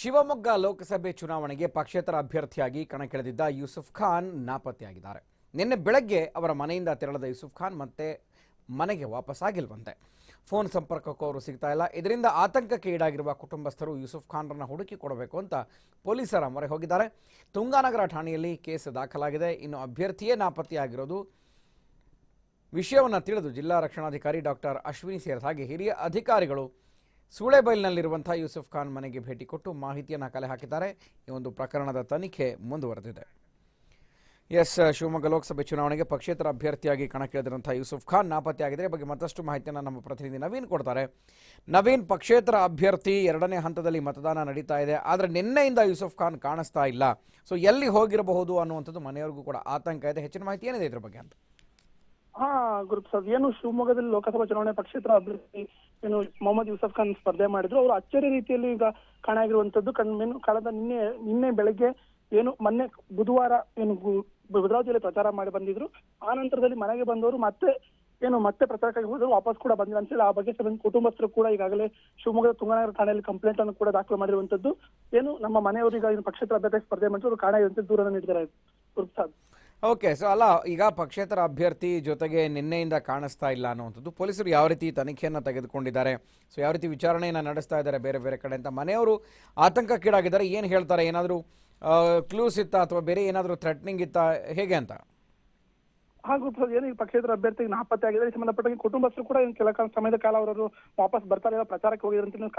ಶಿವಮೊಗ್ಗ ಲೋಕಸಭೆ ಚುನಾವಣೆಗೆ ಪಕ್ಷೇತರ ಅಭ್ಯರ್ಥಿಯಾಗಿ ಕಣಕ್ಕಿಳಿದಿದ್ದ ಯೂಸುಫ್ ಖಾನ್ ನಾಪತ್ತೆಯಾಗಿದ್ದಾರೆ. ನಿನ್ನೆ ಬೆಳಗ್ಗೆ ಅವರ ಮನೆಯಿಂದ ತೆರಳಿದ ಯೂಸುಫ್ ಖಾನ್ ಮತ್ತೆ ಮನೆಗೆ ವಾಪಸ್ಸಾಗಿಲ್ವಂತೆ. ಫೋನ್ ಸಂಪರ್ಕಕ್ಕೂ ಅವರು ಸಿಗ್ತಾ ಇಲ್ಲ. ಇದರಿಂದ ಆತಂಕಕ್ಕೆ ಈಡಾಗಿರುವ ಕುಟುಂಬಸ್ಥರು ಯೂಸುಫ್ ಖಾನ್ರನ್ನ ಹುಡುಕಿ ಕೊಡಬೇಕು ಅಂತ ಪೊಲೀಸರ ಮೊರೆ ಹೋಗಿದ್ದಾರೆ. ತುಂಗಾನಗರ ಠಾಣೆಯಲ್ಲಿ ಕೇಸ್ ದಾಖಲಾಗಿದೆ. ಇನ್ನು ಅಭ್ಯರ್ಥಿಯೇ ನಾಪತ್ತೆಯಾಗಿರೋದು ವಿಷಯವನ್ನು ತಿಳಿದು ಜಿಲ್ಲಾ ರಕ್ಷಣಾಧಿಕಾರಿ ಡಾಕ್ಟರ್ ಅಶ್ವಿನಿ ಸೇರಿದ ಹಾಗೆ ಹಿರಿಯ ಅಧಿಕಾರಿಗಳು ಸೂಳೆಬೈಲ್ನಲ್ಲಿರುವಂಥ ಯೂಸುಫ್ ಖಾನ್ ಮನೆಗೆ ಭೇಟಿ ಕೊಟ್ಟು ಮಾಹಿತಿಯನ್ನು ಕಲೆ ಹಾಕಿದ್ದಾರೆ. ಈ ಒಂದು ಪ್ರಕರಣದ ತನಿಖೆ ಮುಂದುವರೆದಿದೆ. ಶಿವಮೊಗ್ಗ ಲೋಕಸಭೆ ಚುನಾವಣೆಗೆ ಪಕ್ಷೇತರ ಅಭ್ಯರ್ಥಿಯಾಗಿ ಕಣಕ್ಕಿಳಿದಿರುವಂಥ ಯೂಸುಫ್ ಖಾನ್ ನಾಪತ್ತೆಯಾಗಿದ್ದಾರೆ. ಬಗ್ಗೆ ಮತ್ತಷ್ಟು ಮಾಹಿತಿಯನ್ನು ನಮ್ಮ ಪ್ರತಿನಿಧಿ ನವೀನ್ ಕೊಡ್ತಾರೆ. ನವೀನ್, ಪಕ್ಷೇತರ ಅಭ್ಯರ್ಥಿ ಎರಡನೇ ಹಂತದಲ್ಲಿ ಮತದಾನ ನಡೀತಾ ಇದೆ, ಆದರೆ ನಿನ್ನೆಯಿಂದ ಯೂಸುಫ್ ಖಾನ್ ಕಾಣಿಸ್ತಾ ಇಲ್ಲ. ಸೊ ಎಲ್ಲಿ ಹೋಗಿರಬಹುದು ಅನ್ನುವಂಥದ್ದು ಮನೆಯವರಿಗೂ ಕೂಡ ಆತಂಕ ಇದೆ. ಹೆಚ್ಚಿನ ಮಾಹಿತಿ ಏನಿದೆ ಇದ್ರ ಬಗ್ಗೆ ಅಂತ? ಗುರುಪ್ರಸಾದ್, ಏನು ಶಿವಮೊಗ್ಗದಲ್ಲಿ ಲೋಕಸಭಾ ಚುನಾವಣೆ ಪಕ್ಷೇತರ ಅಭ್ಯರ್ಥಿ ಏನು ಮೊಹಮ್ಮದ್ ಯೂಸಫ್ ಖಾನ್ ಸ್ಪರ್ಧೆ ಮಾಡಿದ್ರು. ಅವರು ಅಚ್ಚರಿ ರೀತಿಯಲ್ಲಿ ಈಗ ಕಾಣಾಗಿರುವಂತದ್ದು ಕಳೆದ ನಿನ್ನೆ ಬೆಳಗ್ಗೆ ಏನು ಮೊನ್ನೆ ಬುಧವಾರ ಏನು ಭದ್ರಾವತಿಯಲ್ಲಿ ಪ್ರಚಾರ ಮಾಡಿ ಬಂದಿದ್ರು. ಆ ನಂತರದಲ್ಲಿ ಮನೆಗೆ ಬಂದವರು ಮತ್ತೆ ಪ್ರಚಾರಕ್ಕಾಗಿ ಹೋದ್ರು, ವಾಪಸ್ ಕೂಡ ಬಂದಿಲ್ಲ ಅಂತೇಳಿ ಆ ಬಗ್ಗೆ ಕುಟುಂಬಸ್ಥರು ಕೂಡ ಈಗಾಗಲೇ ಶಿವಮೊಗ್ಗದ ತುಂಗನಗರ ಠಾಣೆಯಲ್ಲಿ ಕಂಪ್ಲೇಂಟ್ ಅನ್ನು ಕೂಡ ದಾಖಲು ಮಾಡಿರುವಂತದ್ದು. ಏನು ನಮ್ಮ ಮನೆಯವರು ಈಗ ಪಕ್ಷೇತರ ಅಭ್ಯರ್ಥಿ ಸ್ಪರ್ಧೆ ಮಾಡಿದ್ರು, ಅವರು ಕಾಣಾಗಿರುವಂತ ದೂರನ್ನು ನೀಡಿದ್ದಾರೆ ಗುರುಪ್ರಸಾದ್. ಓಕೆ, ಸೊ ಅಲ್ಲ, ಈಗ ಪಕ್ಷೇತರ ಅಭ್ಯರ್ಥಿ ಜೊತೆಗೆ ನಿನ್ನೆಯಿಂದ ಕಾಣಿಸ್ತಾ ಇಲ್ಲ ಅನ್ನುವಂಥದ್ದು ಪೊಲೀಸರು ಯಾವ ರೀತಿ ತನಿಖೆಯನ್ನು ತೆಗೆದುಕೊಂಡಿದ್ದಾರೆ, ಸೊ ಯಾವ ರೀತಿ ವಿಚಾರಣೆಯನ್ನು ನಡೆಸ್ತಾ ಇದ್ದಾರೆ ಬೇರೆ ಬೇರೆ ಕಡೆ ಅಂತ ಮನೆಯವರು ಆತಂಕಕ್ಕೀಡಾಗಿದ್ದಾರೆ. ಏನು ಹೇಳ್ತಾರೆ? ಏನಾದರೂ ಕ್ಲೂಸ್ ಇತ್ತಾ ಅಥವಾ ಬೇರೆ ಏನಾದರೂ ಥ್ರೆಟ್ನಿಂಗ್ ಇತ್ತಾ, ಹೇಗೆ ಅಂತ? ಹಾಗೂ ಏನು ಪಕ್ಷೇತರ ಅಭ್ಯರ್ಥಿ ನಾಪತ್ತೆ ಆಗಿದೆ. ಸಂಬಂಧಪಟ್ಟ ಕುಟುಂಬಸ್ಥರು ಕೂಡ ಕೆಲ ಸಮಯದ ಕಾಲ ಅವರು ವಾಪಸ್ ಬರ್ತಾರೆ, ಪ್ರಚಾರಕ್ಕೆ ಹೋಗಿದ್ರಂತ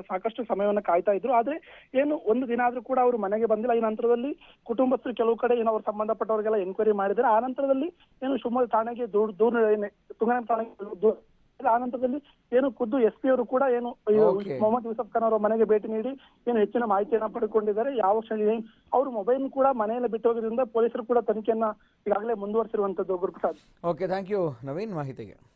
ಸಾಕಷ್ಟು ಸಮಯವನ್ನು ಕಾಯ್ತಾ ಇದ್ರು. ಆದ್ರೆ ಏನು ಒಂದು ದಿನ ಆದ್ರೂ ಕೂಡ ಅವರು ಮನೆಗೆ ಬಂದಿಲ್ಲ. ಈ ನಂತರದಲ್ಲಿ ಕುಟುಂಬಸ್ಥರು ಕೆಲವು ಕಡೆ ಏನೋ ಅವ್ರು ಸಂಬಂಧಪಟ್ಟವರಿಗೆಲ್ಲ ಎನ್ಕ್ವೈರಿ ಮಾಡಿದ್ದಾರೆ. ಆ ನಂತರದಲ್ಲಿ ಏನು ಶಿವಮೊಗ್ಗ ಠಾಣೆಗೆ ತುಂಗನಗರ ಠಾಣೆಗೆ ಆ ನಂತರದಲ್ಲಿ ಏನು ಖುದ್ದು SP ಅವರು ಕೂಡ ಏನು ಮೊಹಮ್ಮದ್ ಯೂಸಫ್ ಖಾನ್ ಅವರ ಮನೆಗೆ ಭೇಟಿ ನೀಡಿ ಏನು ಹೆಚ್ಚಿನ ಮಾಹಿತಿಯನ್ನ ಪಡೆದುಕೊಂಡಿದ್ದಾರೆ. ಅವರು ಮೊಬೈಲ್ ಕೂಡ ಮನೆಯಲ್ಲಿ ಬಿಟ್ಟು ಹೋಗಿದ್ರಿಂದ ಪೊಲೀಸರು ಕೂಡ ತನಿಖೆಯನ್ನ ಈಗಾಗಲೇ ಮುಂದುವರಿಸಿರುವಂತದ್ದು Guruprasad. Okay, thank you Naveen ಮಾಹಿತಿಗೆ.